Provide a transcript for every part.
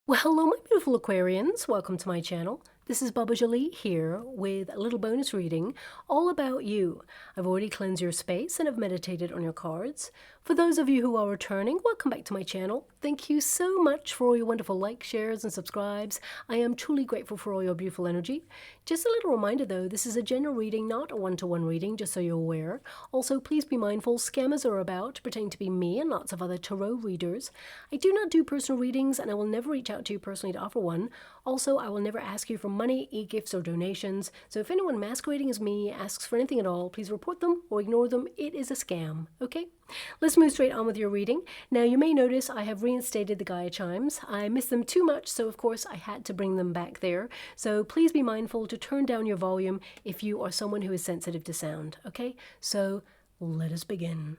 Well, hello, my beautiful Aquarians. Welcome to my channel. This is Baba Jolie here with a little bonus reading all about you. I've already cleansed your space and have meditated on your cards. For those of you who are returning, welcome back to my channel. Thank you so much for all your wonderful likes, shares, and subscribes. I am truly grateful for all your beautiful energy. Just a little reminder though, this is a general reading, not a one-to-one reading, just so you're aware. Also, please be mindful, scammers are about, pretending to be me and lots of other tarot readers. I do not do personal readings and I will never reach out to you personally to offer one. Also, I will never ask you for money, e-gifts, or donations. So if anyone masquerading as me asks for anything at all, please report them or ignore them. It is a scam, okay? Let's move straight on with your reading. Now, you may notice I have reinstated the Gaia chimes. I miss them too much, so of course I had to bring them back there. So please be mindful to turn down your volume if you are someone who is sensitive to sound, okay? So let us begin.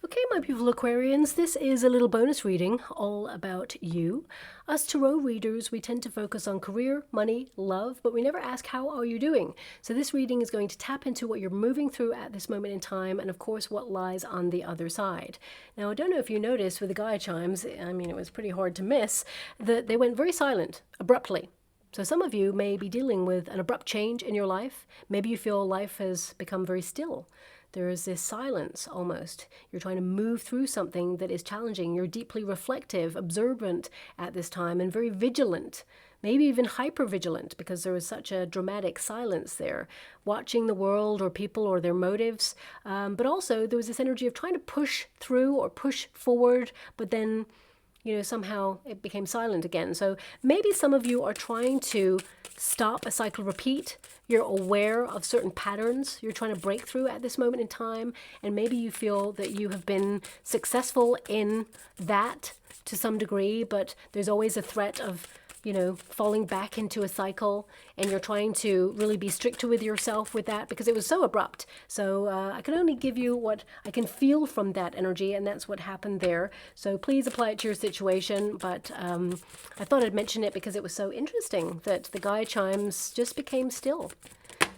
Okay, my beautiful Aquarians, this is a little bonus reading all about you. Us tarot readers, we tend to focus on career, money, love, but we never ask how are you doing. So this reading is going to tap into what you're moving through at this moment in time and of course what lies on the other side. Now, I don't know if you noticed with the Gaia chimes, I mean, it was pretty hard to miss, that they went very silent, abruptly. So some of you may be dealing with an abrupt change in your life. Maybe you feel life has become very still. There is this silence almost. You're trying to move through something that is challenging. You're deeply reflective, observant at this time, and very vigilant, maybe even hyper-vigilant, because there is such a dramatic silence there, watching the world or people or their motives. But also there was this energy of trying to push through or push forward, but then somehow it became silent again. So maybe some of you are trying to stop a cycle repeat. You're aware of certain patterns you're trying to break through at this moment in time. And maybe you feel that you have been successful in that to some degree, but there's always a threat of falling back into a cycle, and you're trying to really be strict with yourself with that because it was so abrupt. So I can only give you what I can feel from that energy, and that's what happened there. So please apply it to your situation, but I thought I'd mention it because it was so interesting that the Gaia chimes just became still.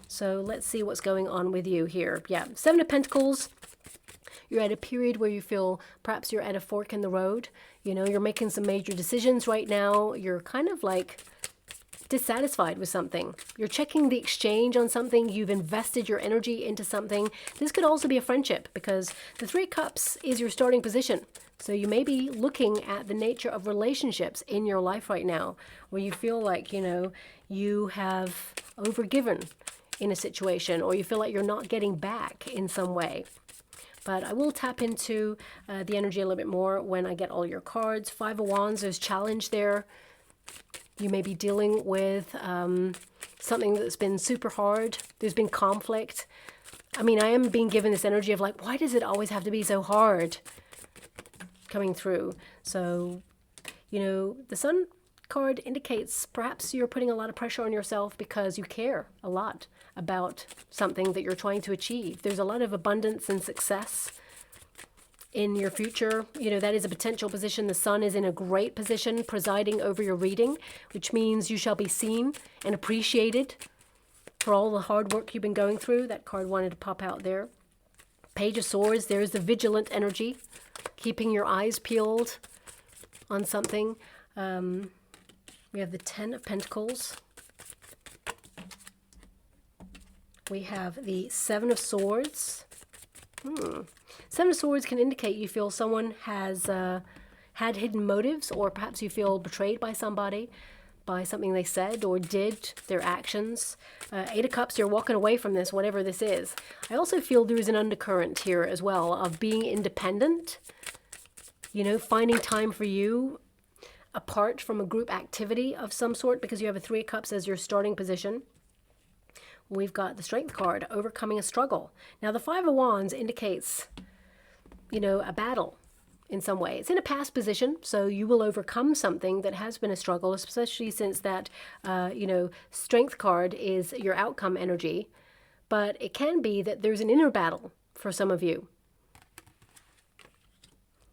So let's see what's going on with you here. Yeah, Seven of Pentacles. You're at a period where you feel perhaps you're at a fork in the road. You're making some major decisions right now. You're kind of like dissatisfied with something. You're checking the exchange on something. You've invested your energy into something. This could also be a friendship because the Three of Cups is your starting position. So you may be looking at the nature of relationships in your life right now where you feel like, you have overgiven in a situation, or you feel like you're not getting back in some way. But I will tap into the energy a little bit more when I get all your cards. Five of Wands, there's challenge there. You may be dealing with something that's been super hard. There's been conflict. I mean, I am being given this energy of like, why does it always have to be so hard coming through? So, the Sun card indicates perhaps you're putting a lot of pressure on yourself because you care a lot about something that you're trying to achieve. There's a lot of abundance and success in your future. That is a potential position. The Sun is in a great position presiding over your reading, which means you shall be seen and appreciated for all the hard work you've been going through. That card wanted to pop out there. Page of Swords, there's the vigilant energy, keeping your eyes peeled on something. We have the Ten of Pentacles. We have the Seven of Swords. Seven of Swords can indicate you feel someone has had hidden motives, or perhaps you feel betrayed by somebody, by something they said or did, their actions. Eight of Cups, you're walking away from this, whatever this is. I also feel there is an undercurrent here as well of being independent, you know, finding time for you apart from a group activity of some sort, because you have a Three of Cups as your starting position. We've got the Strength card, overcoming a struggle. Now, the Five of Wands indicates, you know, a battle in some way. It's in a past position, so you will overcome something that has been a struggle, especially since that, you know, Strength card is your outcome energy. But it can be that there's an inner battle for some of you.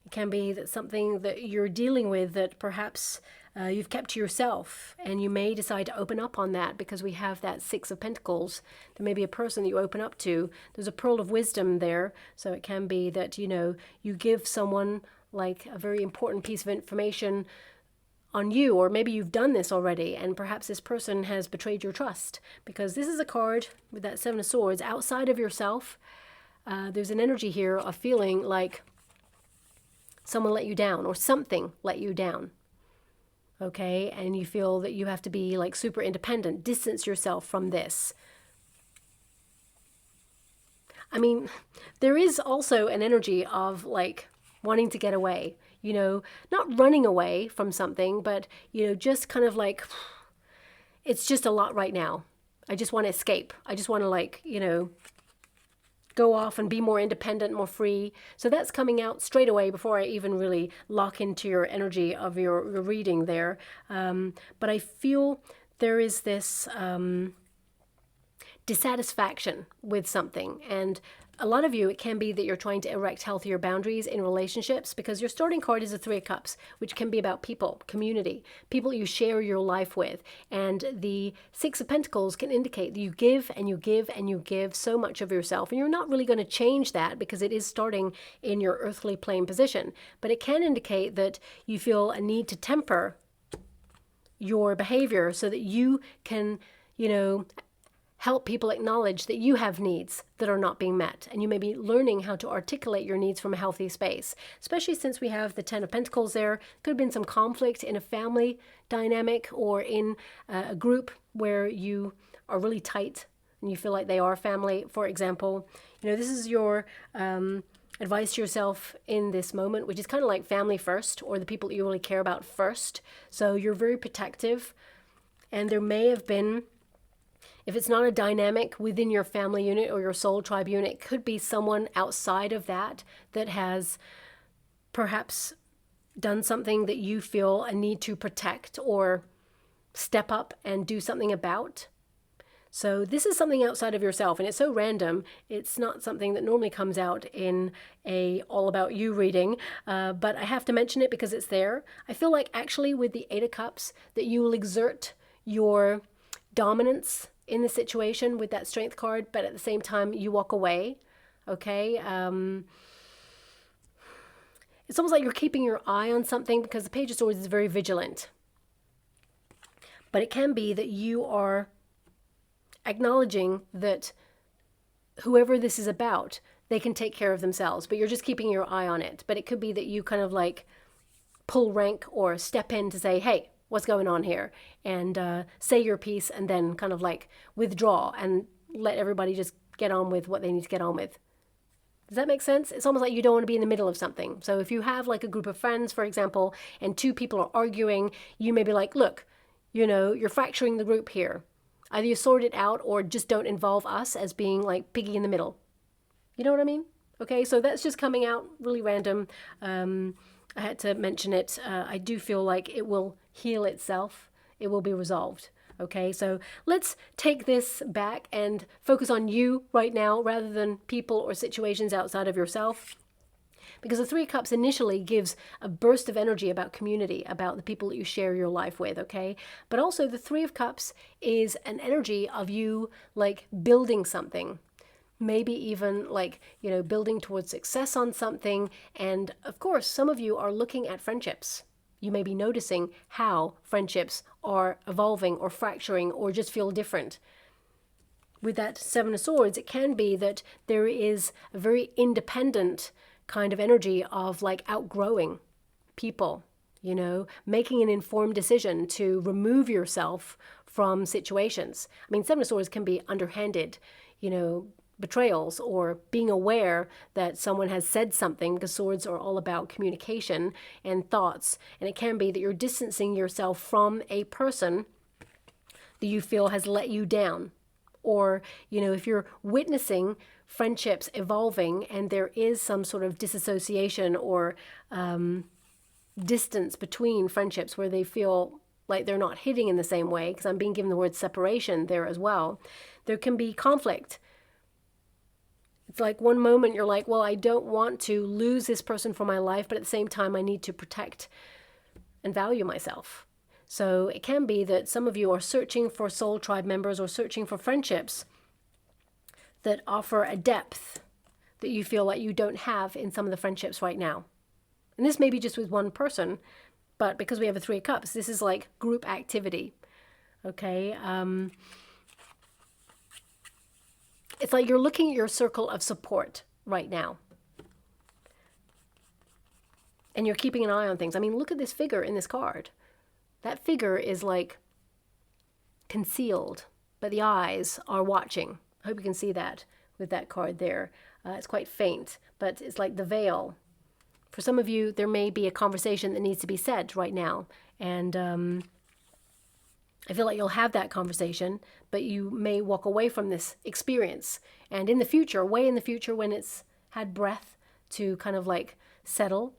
It can be that something that you're dealing with that perhaps you've kept to yourself, and you may decide to open up on that because we have that Six of Pentacles. There may be a person that you open up to. There's a pearl of wisdom there, so it can be that, you know, you give someone like a very important piece of information on you, or maybe you've done this already, and perhaps this person has betrayed your trust, because this is a card with that Seven of Swords outside of yourself. There's an energy here of feeling like someone let you down, or something let you down. Okay, and you feel that you have to be like super independent, distance yourself from this. I mean, there is also an energy of like wanting to get away, you know, not running away from something, but, you know, just kind of like, it's just a lot right now. I just want to escape. I just want to, like, you know, go off and be more independent, more free. So that's coming out straight away before I even really lock into your energy of your reading there. But I feel there is this dissatisfaction with something. And a lot of you, it can be that you're trying to erect healthier boundaries in relationships, because your starting card is a Three of Cups, which can be about people, community, people you share your life with. And the Six of Pentacles can indicate that you give and you give and you give so much of yourself, and you're not really going to change that because it is starting in your earthly plane position. But it can indicate that you feel a need to temper your behavior so that you can, you know, help people acknowledge that you have needs that are not being met. And you may be learning how to articulate your needs from a healthy space, especially since we have the Ten of Pentacles there. Could have been some conflict in a family dynamic, or in a group where you are really tight and you feel like they are family, for example. You know, this is your advice to yourself in this moment, which is kind of like family first, or the people that you really care about first. So you're very protective, and there may have been, if it's not a dynamic within your family unit or your soul tribe unit, it could be someone outside of that that has perhaps done something that you feel a need to protect or step up and do something about. So this is something outside of yourself, and it's so random. It's not something that normally comes out in a all about you reading, but I have to mention it because it's there. I feel like actually with the Eight of Cups that you will exert your dominance in the situation with that Strength card, but at the same time you walk away. Okay, it's almost like you're keeping your eye on something, because the Page of Swords is very vigilant. But it can be that you are acknowledging that whoever this is about, they can take care of themselves, but you're just keeping your eye on it. But it could be that you kind of like pull rank or step in to say, hey, what's going on here? And say your piece, and then kind of like withdraw and let everybody just get on with what they need to get on with. Does that make sense? It's almost like you don't want to be in the middle of something. So if you have like a group of friends, for example, and two people are arguing, you may be like, look, you know, you're fracturing the group here. Either you sort it out or just don't involve us as being like piggy in the middle. You know what I mean? Okay, so that's just coming out really random. I had to mention it. I do feel like it will heal itself. It will be resolved. Okay, so let's take this back and focus on you right now rather than people or situations outside of yourself. Because the Three of Cups initially gives a burst of energy about community, about the people that you share your life with, okay? But also the Three of Cups is an energy of you like building something. Maybe even like, you know, building towards success on something. And of course, some of you are looking at friendships. You may be noticing how friendships are evolving or fracturing or just feel different. with that Seven of Swords, it can be that there is a very independent kind of energy of like outgrowing people, you know, making an informed decision to remove yourself from situations. I mean, Seven of Swords can be underhanded, you know, betrayals, or being aware that someone has said something, because swords are all about communication and thoughts. And it can be that you're distancing yourself from a person that you feel has let you down. Or, you know, if you're witnessing friendships evolving and there is some sort of disassociation or distance between friendships where they feel like they're not hitting in the same way, because I'm being given the word separation there as well, there can be conflict. It's like one moment you're like, well, I don't want to lose this person from my life, but at the same time, I need to protect and value myself. So it can be that some of you are searching for soul tribe members or searching for friendships that offer a depth that you feel like you don't have in some of the friendships right now. And this may be just with one person, but because we have a Three of Cups, this is like group activity. Okay. It's like you're looking at your circle of support right now. And you're keeping an eye on things. I mean, look at this figure in this card. That figure is like concealed, but the eyes are watching. I hope you can see that with that card there. It's quite faint, but it's like the veil. For some of you, there may be a conversation that needs to be said right now. And I feel like you'll have that conversation, but you may walk away from this experience. And in the future, way in the future, when it's had breath to kind of like settle,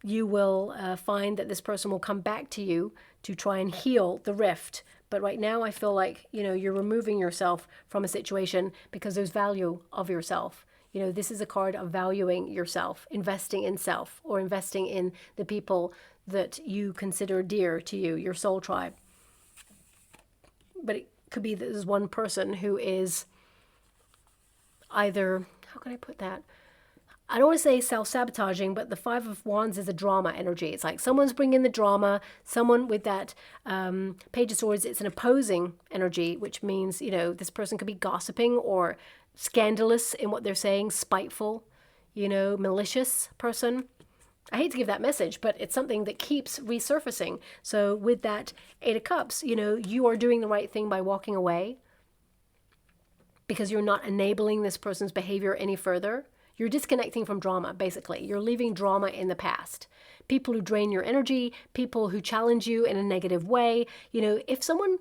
you will find that this person will come back to you to try and heal the rift. But right now, I feel like, you know, you're removing yourself from a situation because there's value of yourself. You know, this is a card of valuing yourself, investing in self, or investing in the people that you consider dear to you, your soul tribe. But it could be that there's one person who is either, how can I put that? I don't want to say self-sabotaging, but the Five of Wands is a drama energy. It's like someone's bringing the drama, someone with that Page of Swords, it's an opposing energy, which means, you know, this person could be gossiping or scandalous in what they're saying, spiteful, you know, malicious person. I hate to give that message, but it's something that keeps resurfacing. So with that Eight of Cups, you know, you are doing the right thing by walking away because you're not enabling this person's behavior any further. You're disconnecting from drama, basically. You're leaving drama in the past. People who drain your energy, people who challenge you in a negative way. You know, if someone,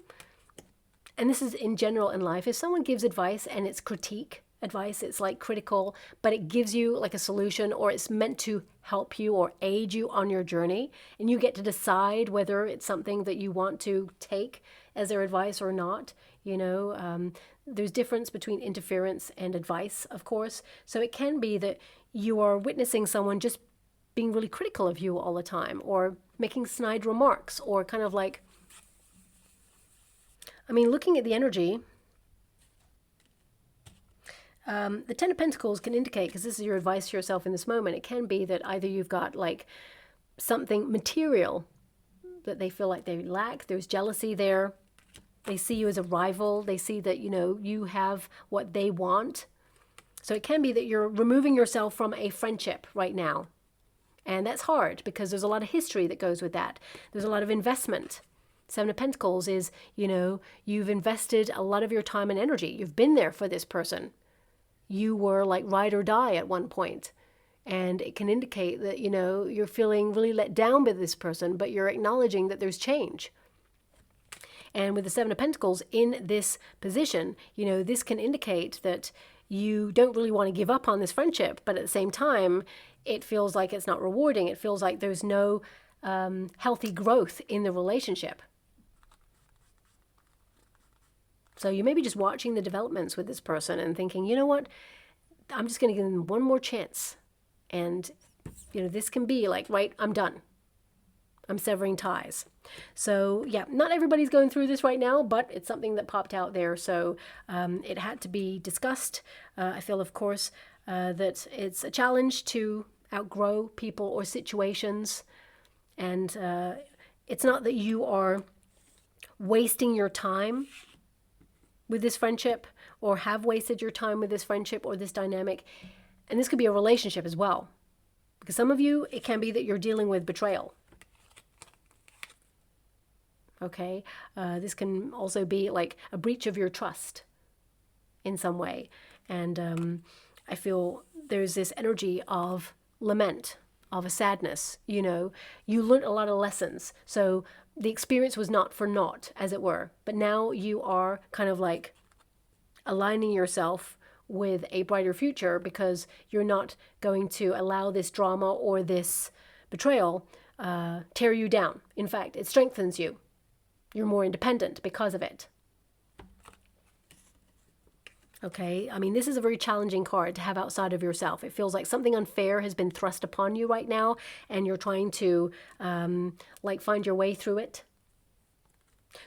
and this is in general in life, if someone gives advice and it's critique advice, it's like critical, but it gives you like a solution, or it's meant to help you or aid you on your journey, and you get to decide whether it's something that you want to take as their advice or not. You know, there's difference between interference and advice, of course. So it can be that you are witnessing someone just being really critical of you all the time, or making snide remarks, or kind of like, I mean, looking at the energy, the Ten of Pentacles can indicate, because this is your advice to yourself in this moment, it can be that either you've got like something material that they feel like they lack, there's jealousy there, they see you as a rival, they see that, you know, you have what they want. So it can be that you're removing yourself from a friendship right now. And that's hard because there's a lot of history that goes with that. There's a lot of investment. Seven of Pentacles is, you know, you've invested a lot of your time and energy. You've been there for this person. You were like ride or die at one point. And it can indicate that, you know, you're feeling really let down by this person, but you're acknowledging that there's change. And with the Seven of Pentacles in this position, you know, this can indicate that you don't really want to give up on this friendship, but at the same time, it feels like it's not rewarding. It feels like there's no healthy growth in the relationship. So you may be just watching the developments with this person and thinking, you know what, I'm just going to give them one more chance. And, you know, this can be like, right, I'm done. I'm severing ties. So yeah, not everybody's going through this right now, but it's something that popped out there. So it had to be discussed. I feel, of course, that it's a challenge to outgrow people or situations. And it's not that you are wasting your time with this friendship, or have wasted your time with this friendship or this dynamic. And this could be a relationship as well. Because some of you, it can be that you're dealing with betrayal. Okay? This can also be like a breach of your trust in some way. And I feel there's this energy of lament, of a sadness. You know, you learned a lot of lessons. So the experience was not for naught, as it were. But now you are kind of like aligning yourself with a brighter future, because you're not going to allow this drama or this betrayal tear you down. In fact, it strengthens you. You're more independent because of it. Okay, I mean, this is a very challenging card to have outside of yourself. It feels like something unfair has been thrust upon you right now, and you're trying to like find your way through it.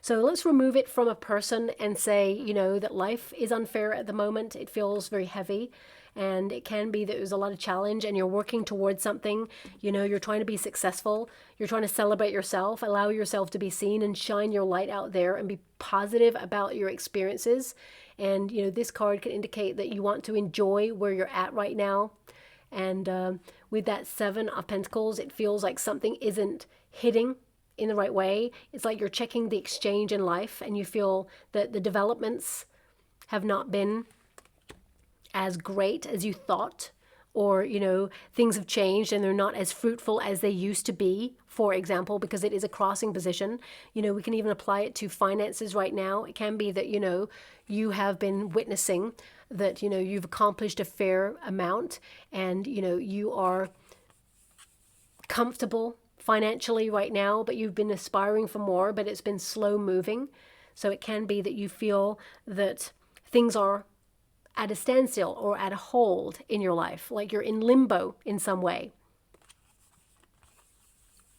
So let's remove it from a person and say, you know, that life is unfair at the moment. It feels very heavy, and it can be that there's a lot of challenge and you're working towards something. You know, you're trying to be successful. You're trying to celebrate yourself, allow yourself to be seen, and shine your light out there and be positive about your experiences. And, you know, this card can indicate that you want to enjoy where you're at right now. And with that Seven of Pentacles, it feels like something isn't hitting in the right way. It's like you're checking the exchange in life, and you feel that the developments have not been as great as you thought, or, you know, things have changed and they're not as fruitful as they used to be, for example, because it is a crossing position. You know, we can even apply it to finances right now. It can be that, you know, you have been witnessing that, you know, you've accomplished a fair amount, and, you know, you are comfortable financially right now, but you've been aspiring for more, but it's been slow moving. So it can be that you feel that things are at a standstill or at a hold in your life, like you're in limbo in some way.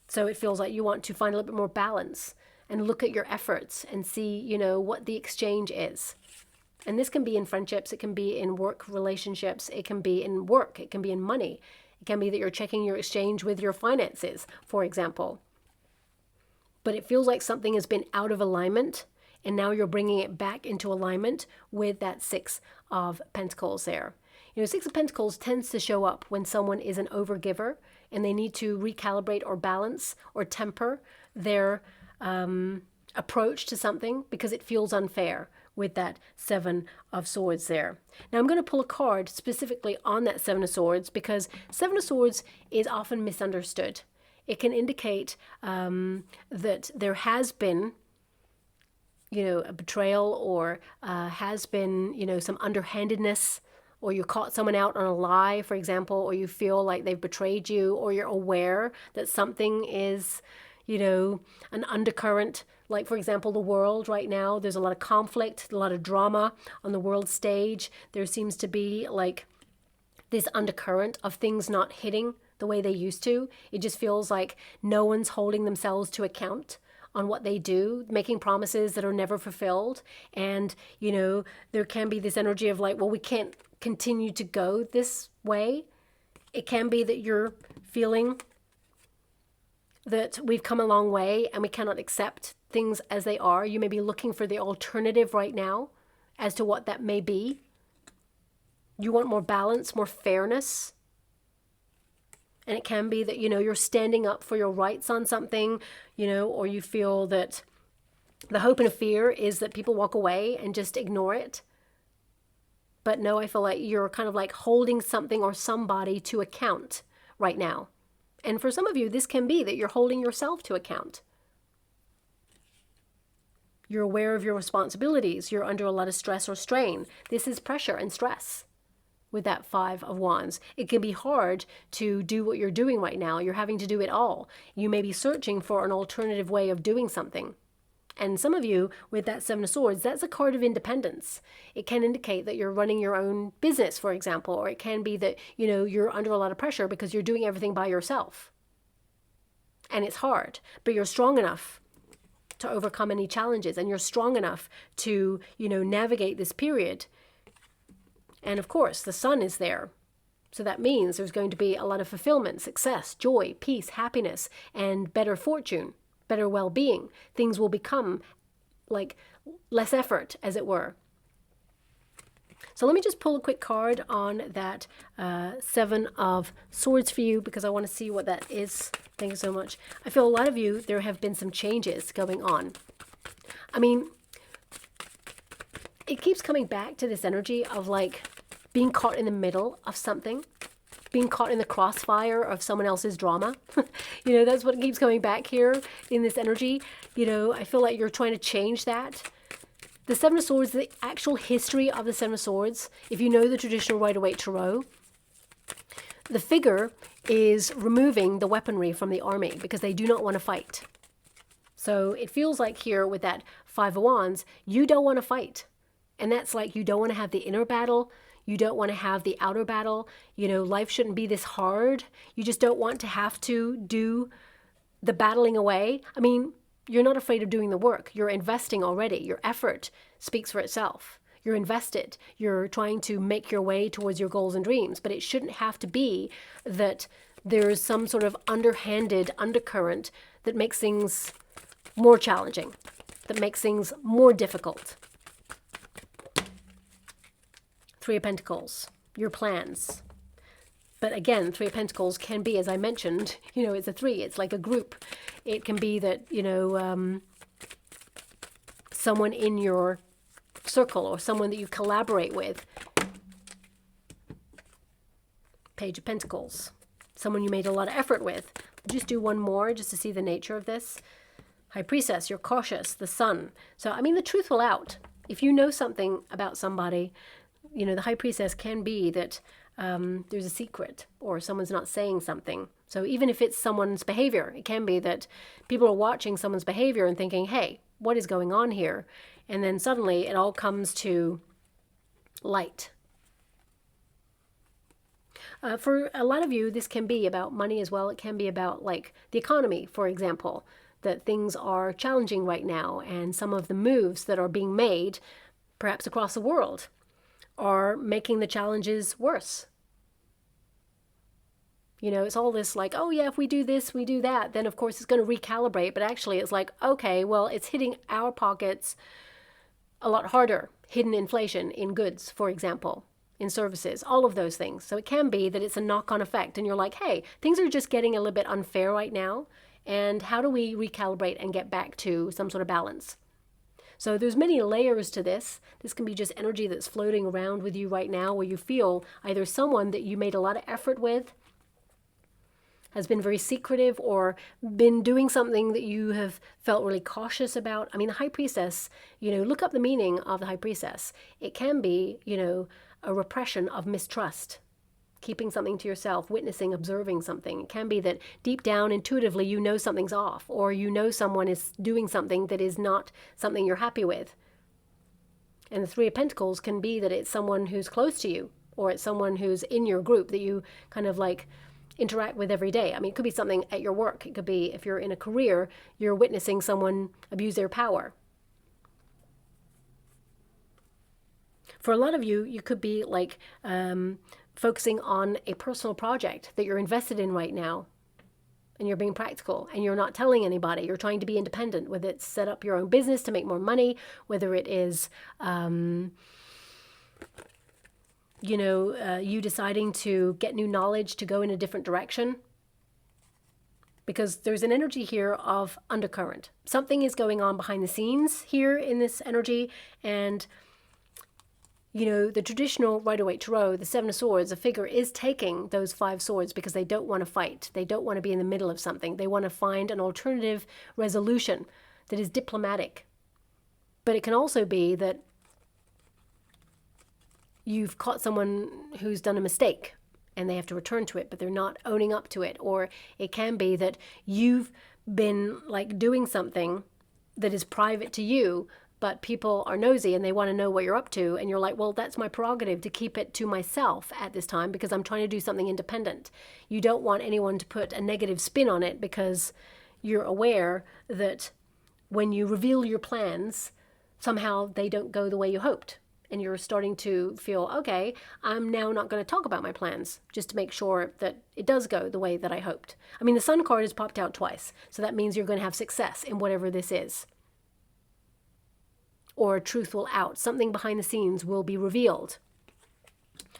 So it feels like you want to find a little bit more balance and look at your efforts and see, you know, what the exchange is. And this can be in friendships, it can be in work relationships, it can be in work, it can be in money. It can be that you're checking your exchange with your finances, for example. But it feels like something has been out of alignment, and now you're bringing it back into alignment with that Six of Pentacles there. You know, Six of Pentacles tends to show up when someone is an overgiver and they need to recalibrate or balance or temper their approach to something because it feels unfair, with that Seven of Swords there. Now I'm going to pull a card specifically on that Seven of Swords, because Seven of Swords is often misunderstood. It can indicate that there has been, you know, a betrayal, or has been, you know, some underhandedness, or you caught someone out on a lie, for example, or you feel like they've betrayed you, or you're aware that something is, you know, an undercurrent. Like, for example, the world right now, there's a lot of conflict, a lot of drama on the world stage. There seems to be like this undercurrent of things not hitting the way they used to. It just feels like no one's holding themselves to account on what they do, making promises that are never fulfilled. And, you know, there can be this energy of like, well, we can't continue to go this way. It can be that you're feeling that we've come a long way and we cannot accept things as they are. You may be looking for the alternative right now as to what that may be. You want more balance, more fairness. And it can be that, you know, you're standing up for your rights on something, you know, or you feel that the hope and fear is that people walk away and just ignore it. But no, I feel like you're kind of like holding something or somebody to account right now. And for some of you, this can be that you're holding yourself to account. You're aware of your responsibilities. You're under a lot of stress or strain. This is pressure and stress with that Five of Wands. It can be hard to do what you're doing right now. You're having to do it all. You may be searching for an alternative way of doing something. And some of you, with that Seven of Swords, that's a card of independence. It can indicate that you're running your own business, for example, or it can be that, you know, you're under a lot of pressure because you're doing everything by yourself. And it's hard, but you're strong enough to overcome any challenges, and you're strong enough to, you know, navigate this period. And of course, the sun is there. So that means there's going to be a lot of fulfillment, success, joy, peace, happiness, and better fortune. Better well-being. Things will become like less effort, as it were. So let me just pull a quick card on that Seven of Swords for you, because I want to see what that is. Thank you so much. I feel a lot of you, there have been some changes going on. I mean, it keeps coming back to this energy of like being caught in the middle of something, being caught in the crossfire of someone else's drama. You know, that's what keeps coming back here in this energy. You know, I feel like you're trying to change that. The Seven of Swords, the actual history of the Seven of Swords, if you know the traditional Rider-Waite Tarot, the figure is removing the weaponry from the army because they do not want to fight. So it feels like here with that Five of Wands, you don't want to fight. And that's like you don't want to have the inner battle. You don't want to have the outer battle. You know, life shouldn't be this hard. You just don't want to have to do the battling away. I mean, you're not afraid of doing the work. You're investing already. Your effort speaks for itself. You're invested. You're trying to make your way towards your goals and dreams. But it shouldn't have to be that there's some sort of underhanded undercurrent that makes things more challenging, that makes things more difficult. Three of Pentacles, your plans. But again, Three of Pentacles can be, as I mentioned, you know, it's a three. It's like a group. It can be that, you know, someone in your circle or someone that you collaborate with. Page of Pentacles, someone you made a lot of effort with. Just do one more just to see the nature of this. High Priestess, you're cautious. The Sun. So, I mean, the truth will out. If you know something about somebody, you know, the High Priestess can be that there's a secret or someone's not saying something. So even if it's someone's behavior, it can be that people are watching someone's behavior and thinking, hey, what is going on here? And then suddenly it all comes to light. For a lot of you, this can be about money as well. It can be about like the economy, for example, that things are challenging right now. And some of the moves that are being made, perhaps across the world, are making the challenges worse. You know, it's all this like, oh yeah, if we do this, we do that, then of course it's going to recalibrate. But actually it's like, okay, well, it's hitting our pockets a lot harder. Hidden inflation in goods, for example, in services, all of those things. So it can be that it's a knock-on effect and you're like, hey, things are just getting a little bit unfair right now. And how do we recalibrate and get back to some sort of balance? So there's many layers to this. This can be just energy that's floating around with you right now where you feel either someone that you made a lot of effort with has been very secretive or been doing something that you have felt really cautious about. I mean, the High Priestess, you know, look up the meaning of the High Priestess. It can be, you know, a repression of mistrust, keeping something to yourself, witnessing, observing something. It can be that deep down, intuitively, you know something's off, or you know someone is doing something that is not something you're happy with. And the Three of Pentacles can be that it's someone who's close to you, or it's someone who's in your group that you kind of like interact with every day. I mean, it could be something at your work. It could be if you're in a career, you're witnessing someone abuse their power. For a lot of you, you could be like focusing on a personal project that you're invested in right now, and you're being practical and you're not telling anybody. You're trying to be independent, whether it's set up your own business to make more money, whether it is you know, you deciding to get new knowledge to go in a different direction. Because there's an energy here of undercurrent. Something is going on behind the scenes here in this energy. And, you know, the traditional Rider-Waite Tarot, the Seven of Swords, a figure is taking those five swords because they don't want to fight. They don't want to be in the middle of something. They want to find an alternative resolution that is diplomatic. But it can also be that you've caught someone who's done a mistake and they have to return to it, but they're not owning up to it. Or it can be that you've been like doing something that is private to you, but people are nosy and they want to know what you're up to. And you're like, well, that's my prerogative to keep it to myself at this time because I'm trying to do something independent. You don't want anyone to put a negative spin on it because you're aware that when you reveal your plans, somehow they don't go the way you hoped. And you're starting to feel, okay, I'm now not going to talk about my plans just to make sure that it does go the way that I hoped. I mean, the Sun card has popped out twice. So that means you're going to have success in whatever this is. Or truth will out. Something behind the scenes will be revealed.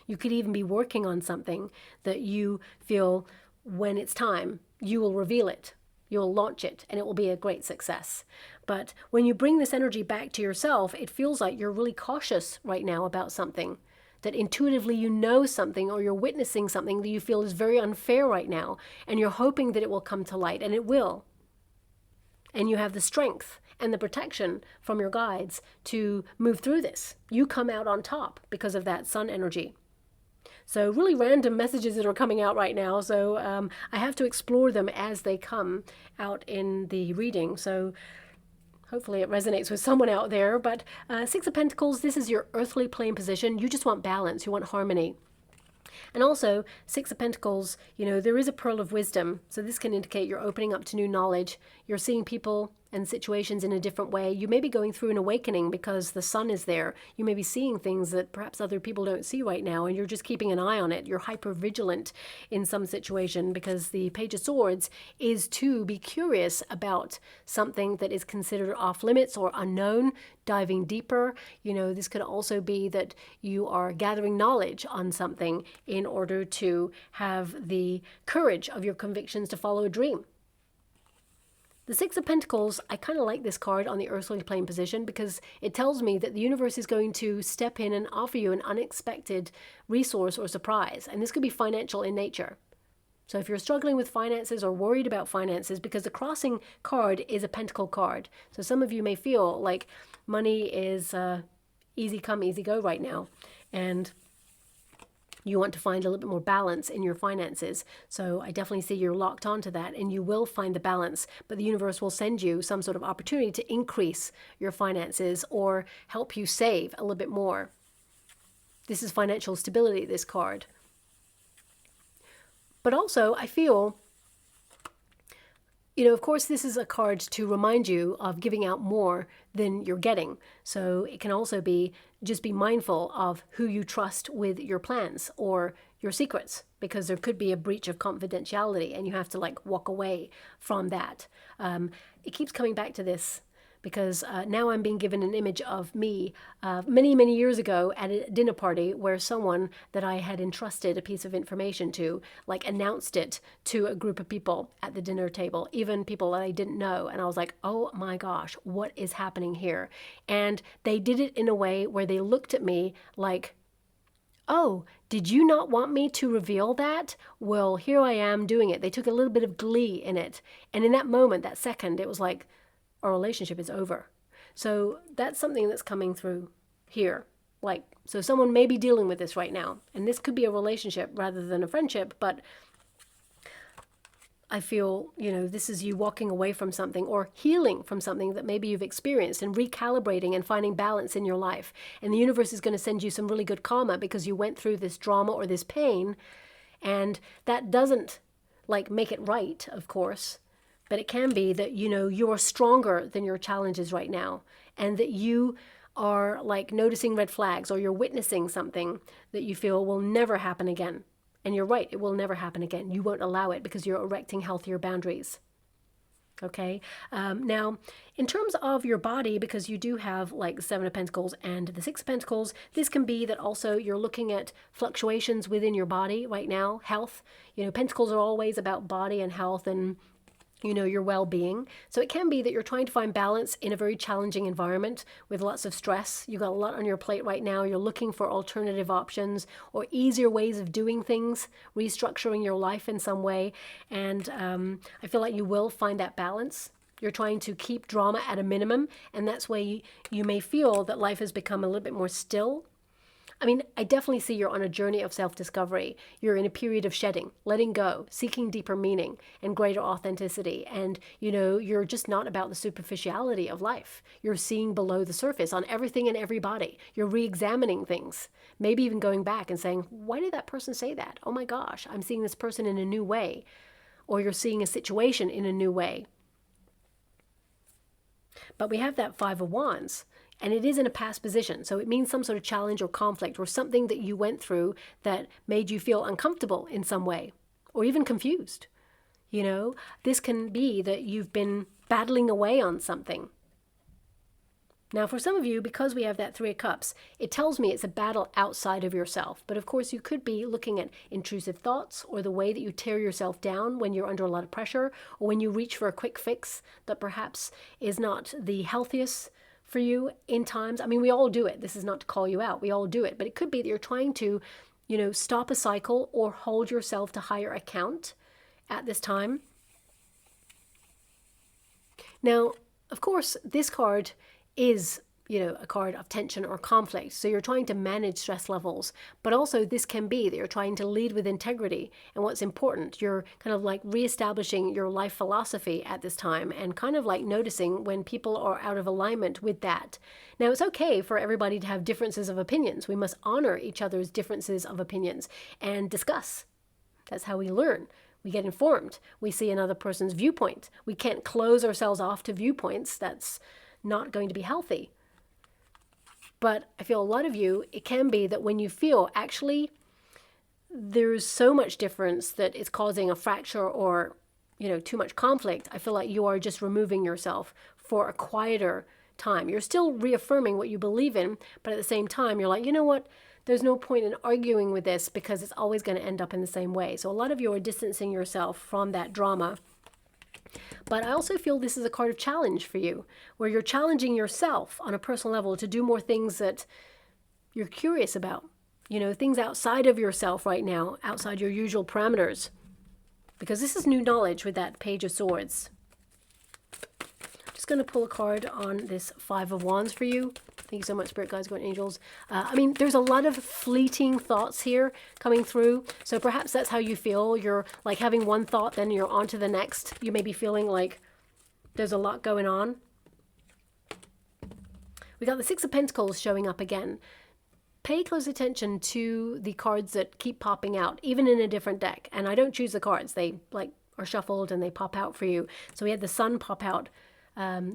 You could even be working on something that you feel when it's time, you will reveal it. You'll launch it and it will be a great success. But when you bring this energy back to yourself, it feels like you're really cautious right now about something. That intuitively you know something, or you're witnessing something that you feel is very unfair right now. And you're hoping that it will come to light, and it will. And you have the strength and the protection from your guides to move through this. You come out on top because of that sun energy. So really random messages that are coming out right now. So I have to explore them as they come out in the reading. So hopefully it resonates with someone out there. But Six of Pentacles, this is your earthly plane position. You just want balance. You want harmony. And also, Six of Pentacles, you know, there is a pearl of wisdom. So this can indicate you're opening up to new knowledge. You're seeing people and situations in a different way. You may be going through an awakening because the sun is there. You may be seeing things that perhaps other people don't see right now, and you're just keeping an eye on it. You're hyper vigilant in some situation, because the Page of Swords is to be curious about something that is considered off limits or unknown, diving deeper. You know, this could also be that you are gathering knowledge on something in order to have the courage of your convictions to follow a dream. The Six of Pentacles, I kind of like this card on the earthly plane position because it tells me that the universe is going to step in and offer you an unexpected resource or surprise. And this could be financial in nature. So if you're struggling with finances or worried about finances, because the crossing card is a pentacle card. So some of you may feel like money is easy come, easy go right now. And you want to find a little bit more balance in your finances. So I definitely see you're locked onto that, and you will find the balance, but the universe will send you some sort of opportunity to increase your finances or help you save a little bit more. This is financial stability, this card. But also I feel, you know, of course, this is a card to remind you of giving out more than you're getting. So it can also be just be mindful of who you trust with your plans or your secrets, because there could be a breach of confidentiality and you have to like walk away from that. It keeps coming back to this because now I'm being given an image of me many, many years ago at a dinner party where someone that I had entrusted a piece of information to, like, announced it to a group of people at the dinner table, even people that I didn't know. And I was like, oh my gosh, what is happening here? And they did it in a way where they looked at me like, oh, did you not want me to reveal that? Well, here I am doing it. They took a little bit of glee in it. And in that moment, that second, it was like, our relationship is over. So that's something that's coming through here. Like, so someone may be dealing with this right now, and this could be a relationship rather than a friendship, but I feel, you know, this is you walking away from something or healing from something that maybe you've experienced and recalibrating and finding balance in your life. And the universe is going to send you some really good karma because you went through this drama or this pain, and that doesn't like make it right, of course. But it can be that, you know, you're stronger than your challenges right now, and that you are like noticing red flags, or you're witnessing something that you feel will never happen again. And you're right, it will never happen again. You won't allow it because you're erecting healthier boundaries. Okay. Now, in terms of your body, because you do have like the Seven of Pentacles and the Six of Pentacles, this can be that also you're looking at fluctuations within your body right now, health. You know, Pentacles are always about body and health and, you know, your well-being. So it can be that you're trying to find balance in a very challenging environment with lots of stress. You've got a lot on your plate right now. You're looking for alternative options or easier ways of doing things, restructuring your life in some way. And I feel like you will find that balance. You're trying to keep drama at a minimum, and that's why you may feel that life has become a little bit more still. I mean, I definitely see you're on a journey of self-discovery. You're in a period of shedding, letting go, seeking deeper meaning and greater authenticity. And, you know, you're just not about the superficiality of life. You're seeing below the surface on everything and everybody. You're re-examining things, maybe even going back and saying, why did that person say that? Oh my gosh, I'm seeing this person in a new way. Or you're seeing a situation in a new way. But we have that Five of Wands. And it is in a past position. So it means some sort of challenge or conflict or something that you went through that made you feel uncomfortable in some way or even confused. You know, this can be that you've been battling away on something. Now, for some of you, because we have that Three of Cups, it tells me it's a battle outside of yourself. But of course, you could be looking at intrusive thoughts or the way that you tear yourself down when you're under a lot of pressure, or when you reach for a quick fix that perhaps is not the healthiest for you in times. I mean, we all do it. This is not to call you out. We all do it. But it could be that you're trying to, stop a cycle or hold yourself to higher account at this time. Now, of course, this card is, a card of tension or conflict. So you're trying to manage stress levels, but also this can be that you're trying to lead with integrity and what's important. You're kind of like reestablishing your life philosophy at this time and kind of like noticing when people are out of alignment with that. Now, it's okay for everybody to have differences of opinions. We must honor each other's differences of opinions and discuss. That's how we learn. We get informed. We see another person's viewpoint. We can't close ourselves off to viewpoints. That's not going to be healthy. But I feel a lot of you, it can be that when you feel actually there's so much difference that it's causing a fracture or, too much conflict, I feel like you are just removing yourself for a quieter time. You're still reaffirming what you believe in, but at the same time, you're like, you know what? There's no point in arguing with this because it's always going to end up in the same way. So a lot of you are distancing yourself from that drama. But I also feel this is a card of challenge for you, where you're challenging yourself on a personal level to do more things that you're curious about. Things outside of yourself right now, outside your usual parameters. Because this is new knowledge with that Page of Swords. I'm just going to pull a card on this Five of Wands for you. Thank you so much, Spirit Guides, Guardian Angels. There's a lot of fleeting thoughts here coming through. So perhaps that's how you feel. You're like having one thought, then you're on to the next. You may be feeling like there's a lot going on. We got the Six of Pentacles showing up again. Pay close attention to the cards that keep popping out, even in a different deck. And I don't choose the cards. They are shuffled and they pop out for you. So we had the Sun pop out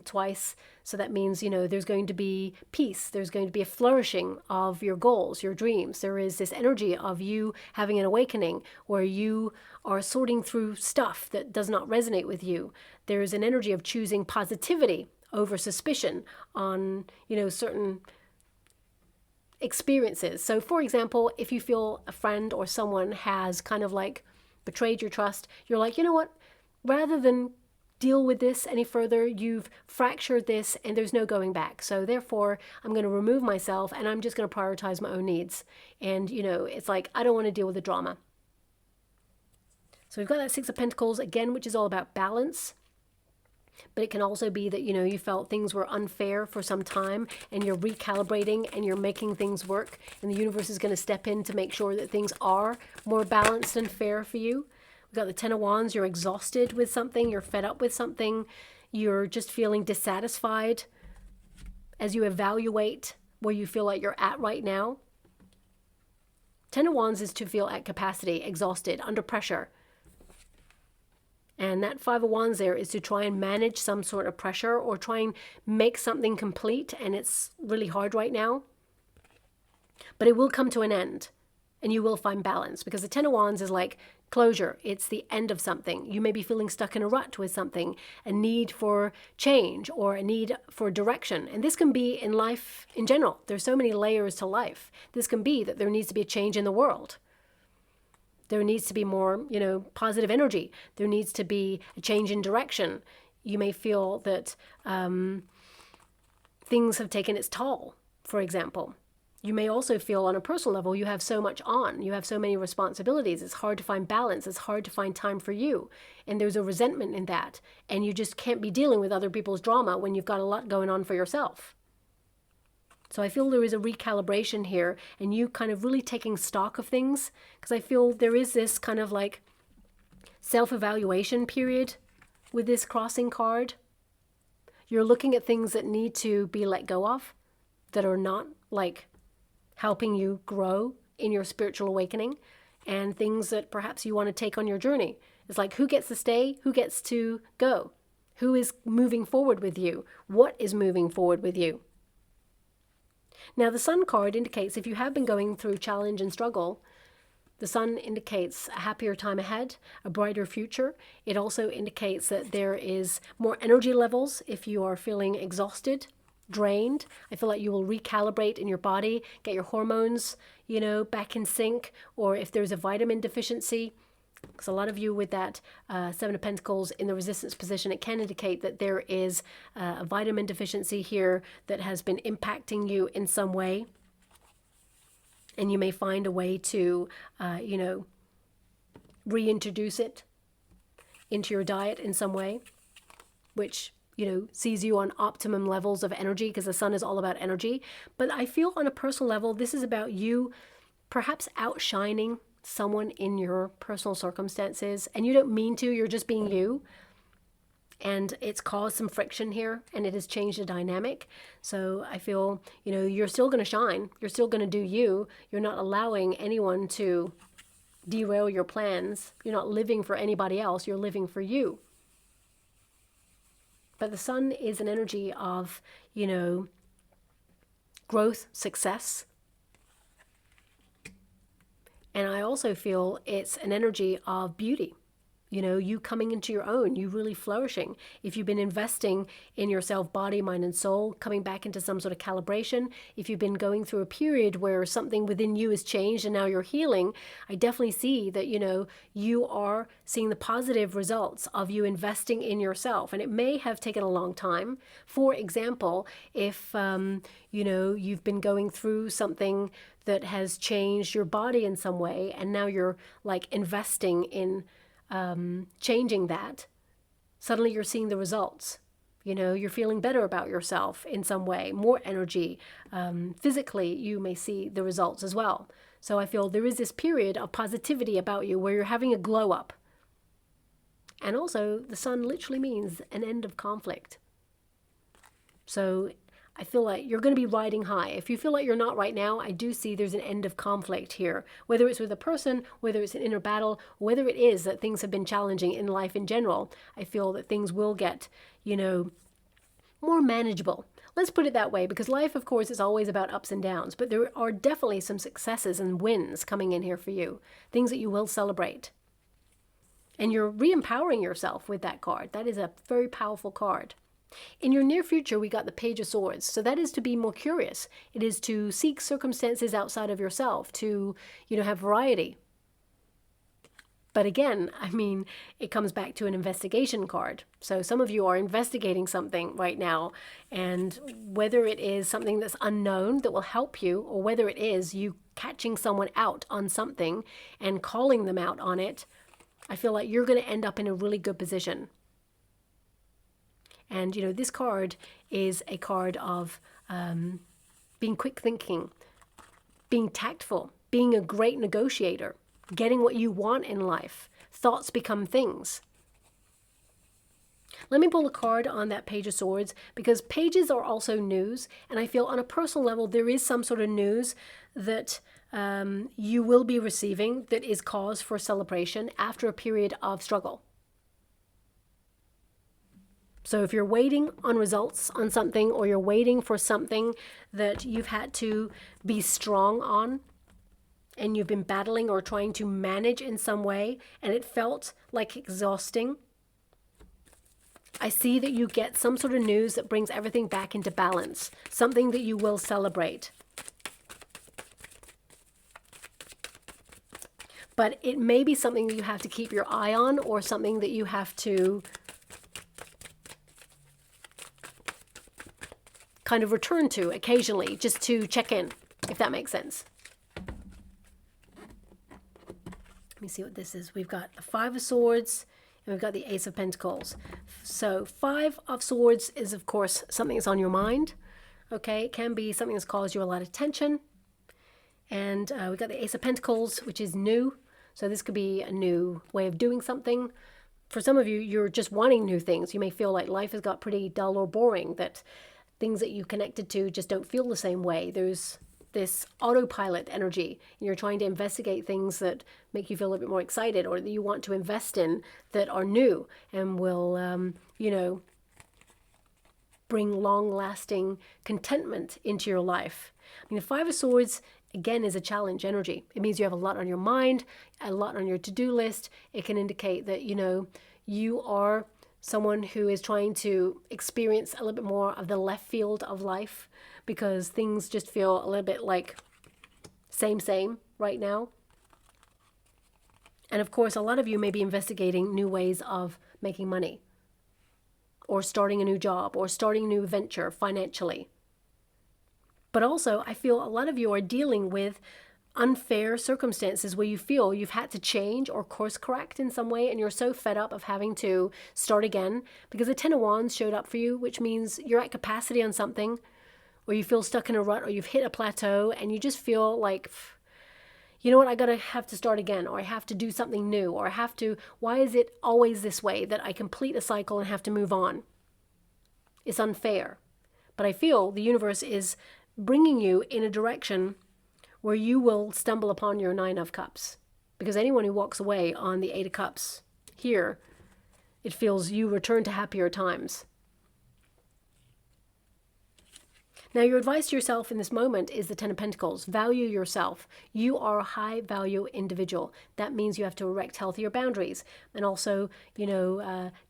twice. So that means, there's going to be peace. There's going to be a flourishing of your goals, your dreams. There is this energy of you having an awakening where you are sorting through stuff that does not resonate with you. There's an energy of choosing positivity over suspicion on, certain experiences. So for example, if you feel a friend or someone has kind of like betrayed your trust, you're like, you know what, rather than deal with this any further, you've fractured this and there's no going back. So therefore, I'm going to remove myself and I'm just going to prioritize my own needs. And, it's like, I don't want to deal with the drama. So we've got that Six of Pentacles again, which is all about balance. But it can also be that, you felt things were unfair for some time and you're recalibrating and you're making things work. And the universe is going to step in to make sure that things are more balanced and fair for you. We've got the Ten of Wands. You're exhausted with something. You're fed up with something. You're just feeling dissatisfied as you evaluate where you feel like you're at right now. Ten of Wands is to feel at capacity, exhausted, under pressure. And that Five of Wands there is to try and manage some sort of pressure or try and make something complete. And it's really hard right now. But it will come to an end. And you will find balance. Because the Ten of Wands is like closure. It's the end of something. You may be feeling stuck in a rut with something. A need for change or a need for direction. And this can be in life in general. There's so many layers to life. This can be that there needs to be a change in the world. There needs to be more, positive energy. There needs to be a change in direction. You may feel that things have taken its toll, for example. You may also feel on a personal level, you have so much on. You have so many responsibilities. It's hard to find balance. It's hard to find time for you. And there's a resentment in that. And you just can't be dealing with other people's drama when you've got a lot going on for yourself. So I feel there is a recalibration here and you kind of really taking stock of things, because I feel there is this kind of like self-evaluation period with this crossing card. You're looking at things that need to be let go of, that are not like helping you grow in your spiritual awakening, and things that perhaps you want to take on your journey. It's like, who gets to stay? Who gets to go? Who is moving forward with you? What is moving forward with you? Now, the Sun card indicates if you have been going through challenge and struggle, the Sun indicates a happier time ahead, a brighter future. It also indicates that there is more energy levels if you are feeling exhausted. drained. I feel like you will recalibrate in your body, get your hormones, back in sync, or if there's a vitamin deficiency. Because a lot of you with that Seven of Pentacles in the resistance position, it can indicate that there is a vitamin deficiency here that has been impacting you in some way. And you may find a way to, reintroduce it into your diet in some way, which, sees you on optimum levels of energy, because the sun is all about energy. But I feel on a personal level, this is about you perhaps outshining someone in your personal circumstances, and you don't mean to, you're just being you, and it's caused some friction here, and it has changed the dynamic. So I feel, you're still going to shine, you're still going to do you, you're not allowing anyone to derail your plans, you're not living for anybody else, you're living for you. But the sun is an energy of, growth, success. And I also feel it's an energy of beauty. You coming into your own, you really flourishing. If you've been investing in yourself, body, mind, and soul, coming back into some sort of calibration, if you've been going through a period where something within you has changed and now you're healing, I definitely see that, you are seeing the positive results of you investing in yourself. And it may have taken a long time. For example, if, you've been going through something that has changed your body in some way, and now you're like investing in changing that, suddenly you're seeing the results. You're feeling better about yourself in some way, more energy. Physically, you may see the results as well. So I feel there is this period of positivity about you where you're having a glow up. And also, the sun literally means an end of conflict. So I feel like you're going to be riding high. If you feel like you're not right now, I do see there's an end of conflict here. Whether it's with a person, whether it's an inner battle, whether it is that things have been challenging in life in general, I feel that things will get, more manageable. Let's put it that way, because life, of course, is always about ups and downs. But there are definitely some successes and wins coming in here for you. Things that you will celebrate. And you're re-empowering yourself with that card. That is a very powerful card. In your near future, we got the Page of Swords. So that is to be more curious. It is to seek circumstances outside of yourself, to, have variety. But again, it comes back to an investigation card. So some of you are investigating something right now, and whether it is something that's unknown that will help you, or whether it is you catching someone out on something and calling them out on it, I feel like you're going to end up in a really good position. And, this card is a card of being quick thinking, being tactful, being a great negotiator, getting what you want in life. Thoughts become things. Let me pull a card on that Page of Swords, because pages are also news. And I feel on a personal level, there is some sort of news that you will be receiving that is cause for celebration after a period of struggle. So if you're waiting on results on something, or you're waiting for something that you've had to be strong on, and you've been battling or trying to manage in some way, and it felt like exhausting, I see that you get some sort of news that brings everything back into balance, something that you will celebrate. But it may be something that you have to keep your eye on, or something that you have to kind of return to occasionally, just to check in, if that makes sense. Let me see what this is. We've got the Five of Swords, and we've got the Ace of Pentacles. So Five of Swords is, of course, something that's on your mind. Okay, it can be something that's caused you a lot of tension. And we've got the Ace of Pentacles, which is new. So this could be a new way of doing something. For some of you, you're just wanting new things. You may feel like life has got pretty dull or boring, that things that you connected to just don't feel the same way. There's this autopilot energy, and you're trying to investigate things that make you feel a bit more excited, or that you want to invest in, that are new and will, bring long-lasting contentment into your life. The Five of Swords, again, is a challenge energy. It means you have a lot on your mind, a lot on your to-do list. It can indicate that, you are someone who is trying to experience a little bit more of the left field of life because things just feel a little bit like same right now. And of course, a lot of you may be investigating new ways of making money, or starting a new job, or starting a new venture financially. But also, I feel a lot of you are dealing with unfair circumstances where you feel you've had to change or course correct in some way, and you're so fed up of having to start again because the Ten of Wands showed up for you, which means you're at capacity on something, or you feel stuck in a rut, or you've hit a plateau, and you just feel like, you know what, I gotta have to start again, or I have to do something new, or I have to, why is it always this way that I complete a cycle and have to move on? It's unfair. But I feel the universe is bringing you in a direction where you will stumble upon your Nine of Cups. Because anyone who walks away on the Eight of Cups here, it feels you return to happier times. Now, your advice to yourself in this moment is the Ten of Pentacles. Value yourself. You are a high value individual. That means you have to erect healthier boundaries and also,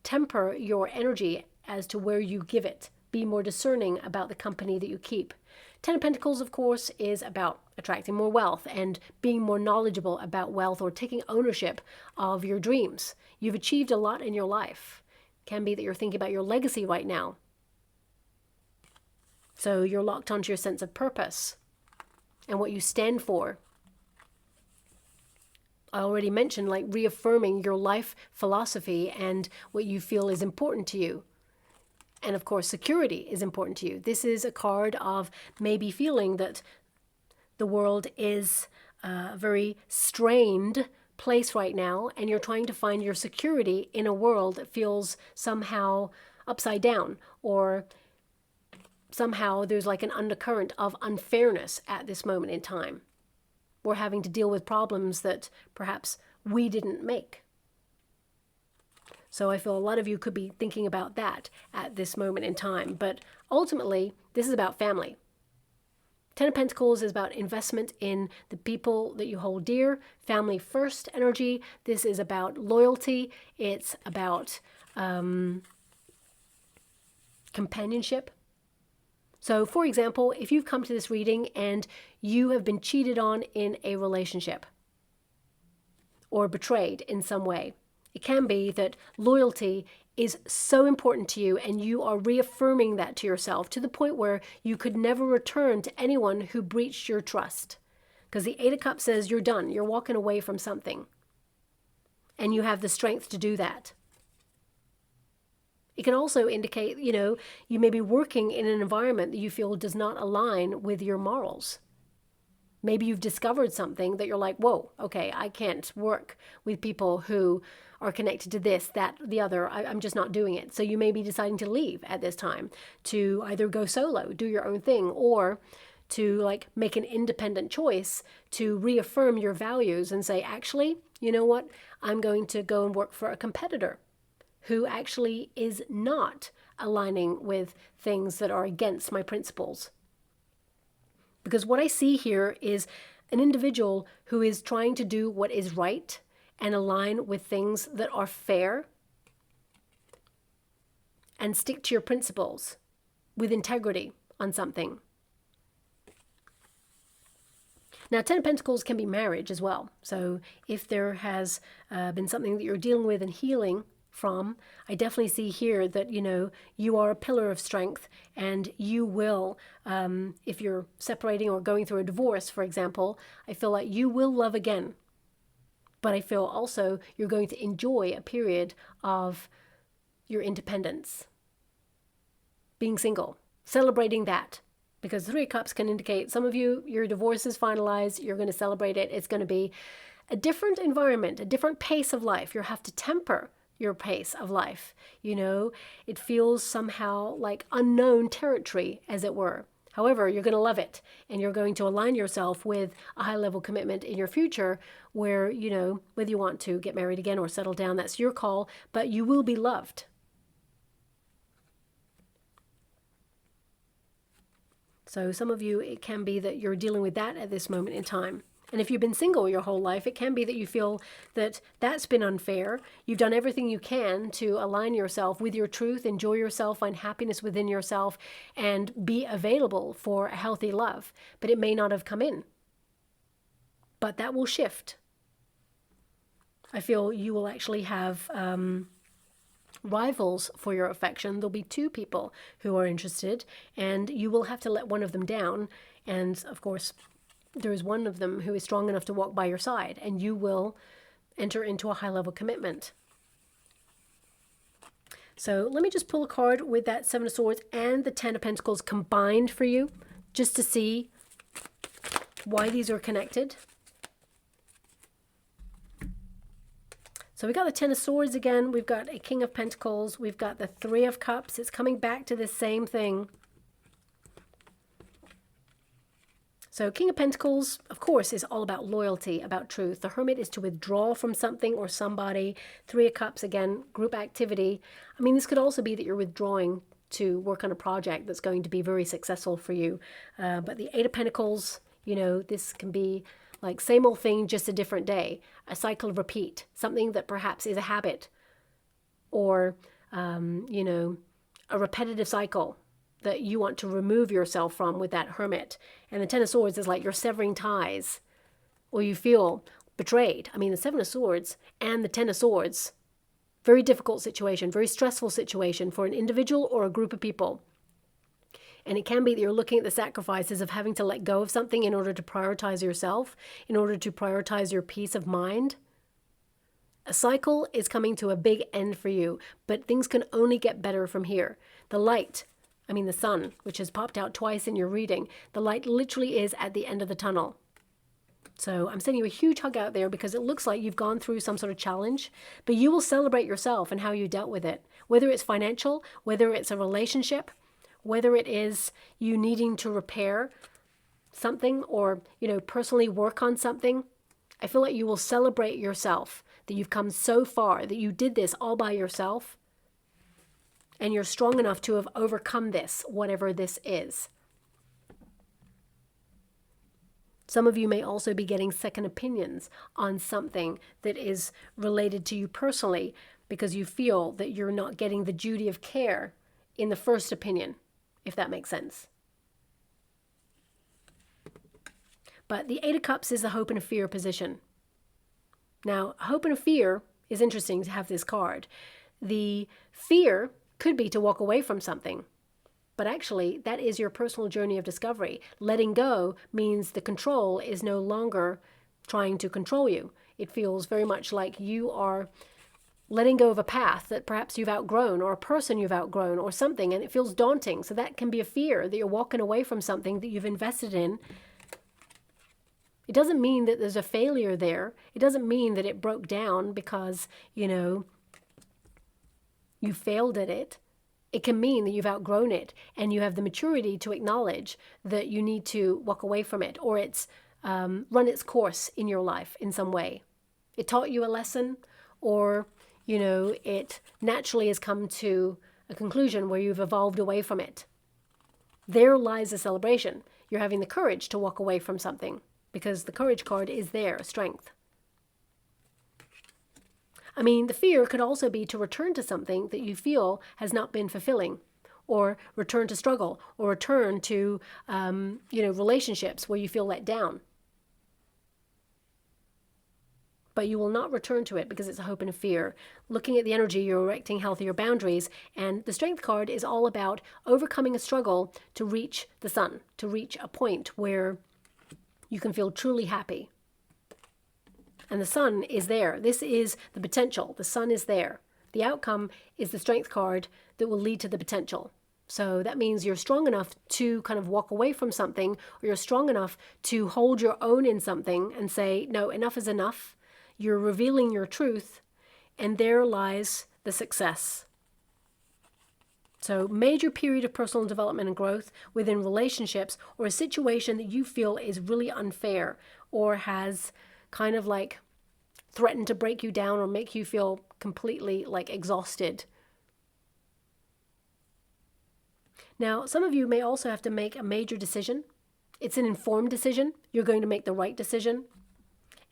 temper your energy as to where you give it. Be more discerning about the company that you keep. Ten of Pentacles, of course, is about attracting more wealth and being more knowledgeable about wealth, or taking ownership of your dreams. You've achieved a lot in your life. It can be that you're thinking about your legacy right now. So you're locked onto your sense of purpose and what you stand for. I already mentioned like reaffirming your life philosophy and what you feel is important to you. And of course, security is important to you. This is a card of maybe feeling that the world is a very strained place right now, and you're trying to find your security in a world that feels somehow upside down, or somehow there's like an undercurrent of unfairness at this moment in time. We're having to deal with problems that perhaps we didn't make. So I feel a lot of you could be thinking about that at this moment in time. But ultimately, this is about family. Ten of Pentacles is about investment in the people that you hold dear, family first energy. This is about loyalty. It's about companionship. So, for example, if you've come to this reading and you have been cheated on in a relationship or betrayed in some way, it can be that loyalty is so important to you and you are reaffirming that to yourself to the point where you could never return to anyone who breached your trust. Because the Eight of Cups says you're done. You're walking away from something. And you have the strength to do that. It can also indicate, you may be working in an environment that you feel does not align with your morals. Maybe you've discovered something that you're like, whoa, okay, I can't work with people who are connected to this, that, the other. I'm just not doing it. So you may be deciding to leave at this time, to either go solo, do your own thing, or to make an independent choice to reaffirm your values and say, actually, you know what? I'm going to go and work for a competitor who actually is not aligning with things that are against my principles. Because what I see here is an individual who is trying to do what is right and align with things that are fair and stick to your principles with integrity on something. Now, Ten of Pentacles can be marriage as well. So if there has been something that you're dealing with and healing from, I definitely see here that, you are a pillar of strength, and you will, if you're separating or going through a divorce, for example, I feel like you will love again. But I feel also you're going to enjoy a period of your independence, being single, celebrating that. Because Three of Cups can indicate some of you, your divorce is finalized, you're going to celebrate it. It's going to be a different environment, a different pace of life. You have to temper your pace of life. It feels somehow like unknown territory, as it were. However, you're going to love it, and you're going to align yourself with a high-level commitment in your future where, whether you want to get married again or settle down, that's your call, but you will be loved. So some of you, it can be that you're dealing with that at this moment in time. And if you've been single your whole life, it can be that you feel that that's been unfair. You've done everything you can to align yourself with your truth, enjoy yourself, find happiness within yourself, and be available for a healthy love. But it may not have come in. But that will shift. I feel you will actually have rivals for your affection. There'll be two people who are interested, and you will have to let one of them down. And of course, there is one of them who is strong enough to walk by your side, and you will enter into a high-level commitment. So let me just pull a card with that Seven of Swords and the Ten of Pentacles combined for you, just to see why these are connected. So we got the Ten of Swords again. We've got a King of Pentacles. We've got the Three of Cups. It's coming back to the same thing. So King of Pentacles, of course, is all about loyalty, about truth. The Hermit is to withdraw from something or somebody. Three of Cups, again, group activity. I mean, this could also be that you're withdrawing to work on a project that's going to be very successful for you. But the Eight of Pentacles, you know, this can be like same old thing, just a different day. A cycle of repeat. Something that perhaps is a habit. Or, you know, a repetitive cycle that you want to remove yourself from with that Hermit. And the Ten of Swords is like you're severing ties, or you feel betrayed. I mean, the Seven of Swords and the Ten of Swords, very difficult situation, very stressful situation for an individual or a group of people. And it can be that you're looking at the sacrifices of having to let go of something in order to prioritize yourself, in order to prioritize your peace of mind. A cycle is coming to a big end for you, but things can only get better from here. The light, I mean the sun, which has popped out twice in your reading, the light literally is at the end of the tunnel. So I'm sending you a huge hug out there because it looks like you've gone through some sort of challenge, but you will celebrate yourself and how you dealt with it. Whether it's financial, whether it's a relationship, whether it is you needing to repair something or, you know, personally work on something, I feel like you will celebrate yourself, that you've come so far, that you did this all by yourself, and you're strong enough to have overcome this, whatever this is. Some of you may also be getting second opinions on something that is related to you personally because you feel that you're not getting the duty of care in the first opinion, if that makes sense. But the Eight of Cups is the hope and fear position. Now, hope and fear is interesting to have this card. The fear could be to walk away from something, but actually that is your personal journey of discovery. Letting go means the control is no longer trying to control you. It feels very much like you are letting go of a path that perhaps you've outgrown, or a person you've outgrown, or something, and it feels daunting. So that can be a fear that you're walking away from something that you've invested in. It doesn't mean that there's a failure there. It doesn't mean that it broke down because, you know, you failed at it. It can mean that you've outgrown it and you have the maturity to acknowledge that you need to walk away from it, or it's run its course in your life in some way. It taught you a lesson, or, you know, it naturally has come to a conclusion where you've evolved away from it. There lies a celebration. You're having the courage to walk away from something because the courage card is there, strength. I mean, the fear could also be to return to something that you feel has not been fulfilling, or return to struggle, or return to, you know, relationships where you feel let down. But you will not return to it because it's a hope and a fear. Looking at the energy, you're erecting healthier boundaries, and the Strength card is all about overcoming a struggle to reach the sun, to reach a point where you can feel truly happy. And the sun is there. This is the potential. The sun is there. The outcome is the Strength card that will lead to the potential. So that means you're strong enough to kind of walk away from something, or you're strong enough to hold your own in something and say, no, enough is enough. You're revealing your truth, and there lies the success. So major period of personal development and growth within relationships, or a situation that you feel is really unfair or has kind of like threatened to break you down or make you feel completely like exhausted. Now, some of you may also have to make a major decision. It's an informed decision. You're going to make the right decision.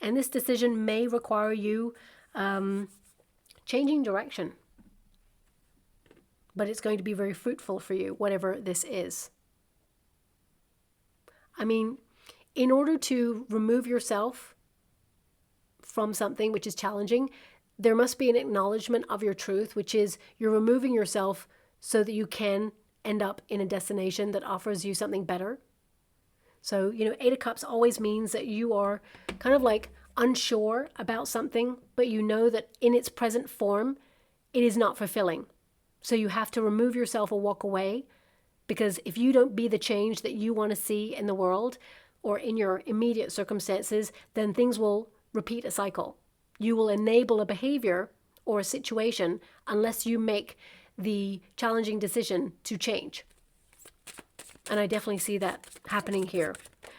And this decision may require you changing direction. But it's going to be very fruitful for you, whatever this is. I mean, in order to remove yourself from something which is challenging, there must be an acknowledgement of your truth, which is you're removing yourself so that you can end up in a destination that offers you something better. So, Eight of Cups always means that you are kind of like unsure about something, but you know that in its present form, it is not fulfilling. So you have to remove yourself or walk away, because if you don't be the change that you want to see in the world or in your immediate circumstances, then things will repeat a cycle. You will enable a behavior or a situation unless you make the challenging decision to change. And I definitely see that happening here.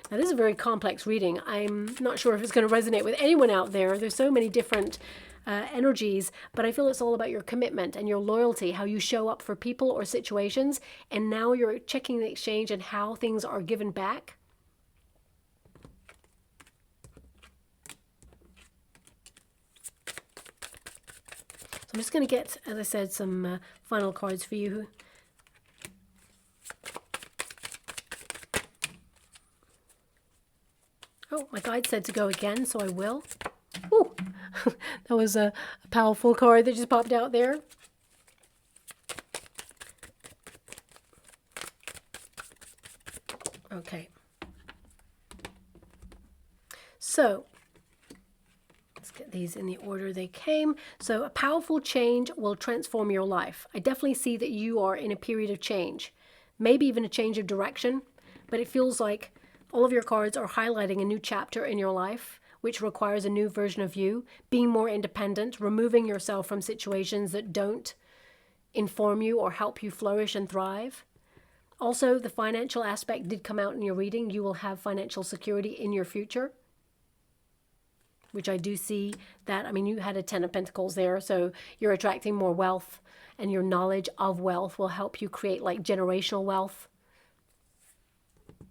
Now, this is a very complex reading. I'm not sure if it's going to resonate with anyone out there. There's so many different energies, but I feel it's all about your commitment and your loyalty, how you show up for people or situations. And now you're checking the exchange and how things are given back. So I'm just going to get, as I said, some final cards for you. Oh, my guide said to go again, so I will. Ooh, that was a powerful card that just popped out there. Okay. So, let's get these in the order they came. So, a powerful change will transform your life. I definitely see that you are in a period of change. Maybe even a change of direction, but it feels like all of your cards are highlighting a new chapter in your life, which requires a new version of you, being more independent, removing yourself from situations that don't inform you or help you flourish and thrive. Also, the financial aspect did come out in your reading. You will have financial security in your future, which I do see that. I mean, you had a 10 of Pentacles there, so you're attracting more wealth, and your knowledge of wealth will help you create like generational wealth.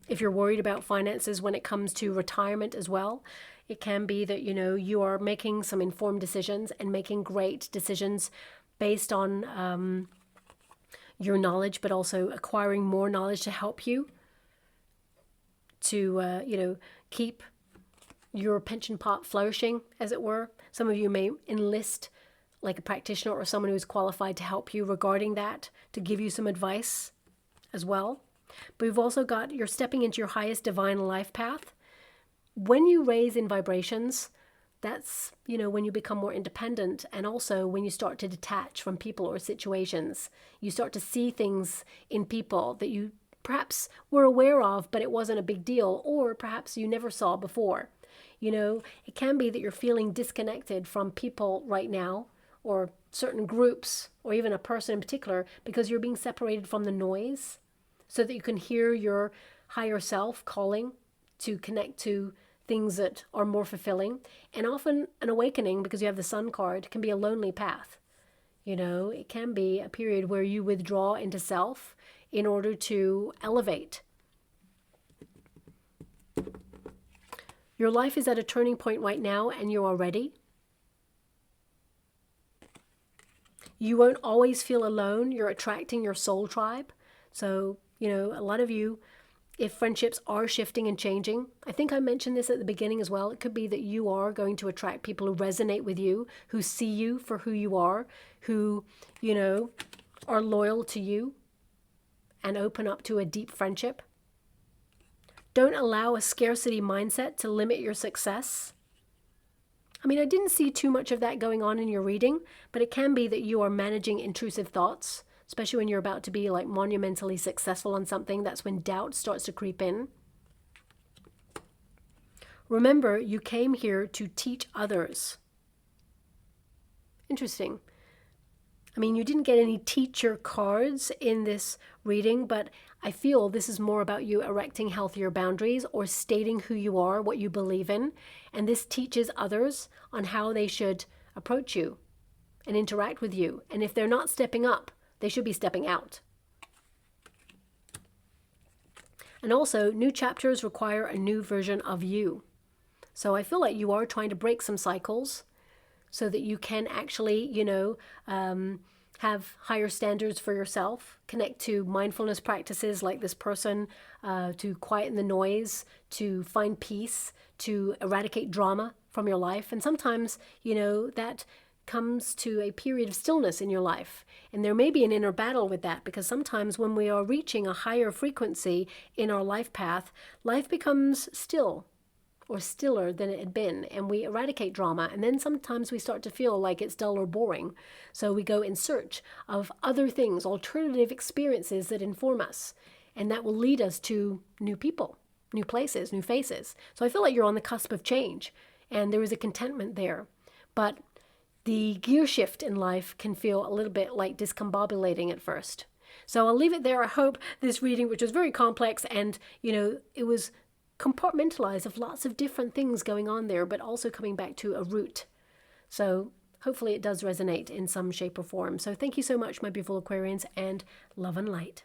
If you're worried about finances when it comes to retirement as well, it can be that, you are making some informed decisions and making great decisions based on your knowledge, but also acquiring more knowledge to help you to, keep your pension pot flourishing, as it were. Some of you may enlist like a practitioner or someone who's qualified to help you regarding that, to give you some advice as well. But we've also got, you're stepping into your highest divine life path. When you raise in vibrations, that's, when you become more independent, and also when you start to detach from people or situations. You start to see things in people that you perhaps were aware of, but it wasn't a big deal, or perhaps you never saw before. It can be that you're feeling disconnected from people right now, or certain groups, or even a person in particular, because you're being separated from the noise, so that you can hear your higher self calling to connect to things that are more fulfilling. And often an awakening, because you have the Sun card, can be a lonely path. It can be a period where you withdraw into self in order to elevate. Your life is at a turning point right now, and you are ready. You won't always feel alone. You're attracting your soul tribe. So, a lot of you, if friendships are shifting and changing, I think I mentioned this at the beginning as well. It could be that you are going to attract people who resonate with you, who see you for who you are, who, are loyal to you and open up to a deep friendship. Don't allow a scarcity mindset to limit your success. I mean, I didn't see too much of that going on in your reading, but it can be that you are managing intrusive thoughts, especially when you're about to be like monumentally successful on something. That's when doubt starts to creep in. Remember, you came here to teach others. Interesting. I mean, you didn't get any teacher cards in this reading, but I feel this is more about you erecting healthier boundaries or stating who you are, what you believe in. And this teaches others on how they should approach you and interact with you. And if they're not stepping up, they should be stepping out. And also, new chapters require a new version of you. So I feel like you are trying to break some cycles so that you can actually, have higher standards for yourself, connect to mindfulness practices like this person, to quieten the noise, to find peace, to eradicate drama from your life. And sometimes, that comes to a period of stillness in your life. And there may be an inner battle with that, because sometimes when we are reaching a higher frequency in our life path, life becomes still or stiller than it had been, and we eradicate drama, and then sometimes we start to feel like it's dull or boring. So we go in search of other things, alternative experiences that inform us, and that will lead us to new people, new places, new faces. So I feel like you're on the cusp of change, and there is a contentment there. But the gear shift in life can feel a little bit like discombobulating at first. So I'll leave it there. I hope this reading, which was very complex, and it was compartmentalized of lots of different things going on there, but also coming back to a root. So hopefully it does resonate in some shape or form. So thank you so much, my beautiful Aquarians, and love and light.